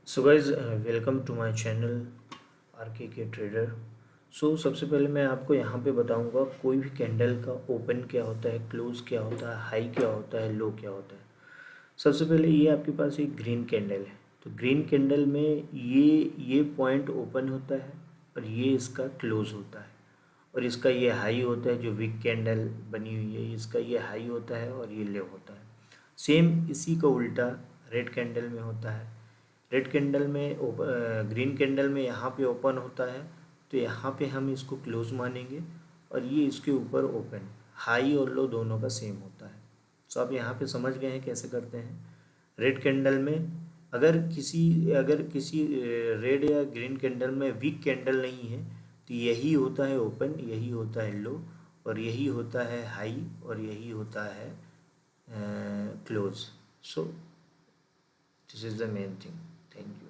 So guys welcome to my channel R K trader. सबसे पहले मैं आपको यहाँ पे बताऊँगा कोई भी कैंडल का ओपन क्या होता है, क्लोज क्या होता है, हाई क्या होता है, लो क्या होता है। सबसे पहले ये आपके पास एक ग्रीन कैंडल है, तो ग्रीन कैंडल में ये पॉइंट ओपन होता है और ये इसका क्लोज होता है और इसका ये हाई होता है। जो विक कैंडल बनी हुई है इसका ये हाई होता है और ये लो होता है। सेम इसी का उल्टा रेड कैंडल में होता है। रेड कैंडल में ग्रीन कैंडल में यहाँ पे ओपन होता है, तो यहाँ पे हम इसको क्लोज मानेंगे और ये इसके ऊपर ओपन। हाई और लो दोनों का सेम होता है। आप यहाँ पे समझ गए हैं कैसे करते हैं। रेड कैंडल में अगर किसी रेड या ग्रीन कैंडल में वीक कैंडल नहीं है तो यही होता है ओपन, यही होता है लो और यही होता है हाई और यही होता है close. So this is the main thing. Thank you.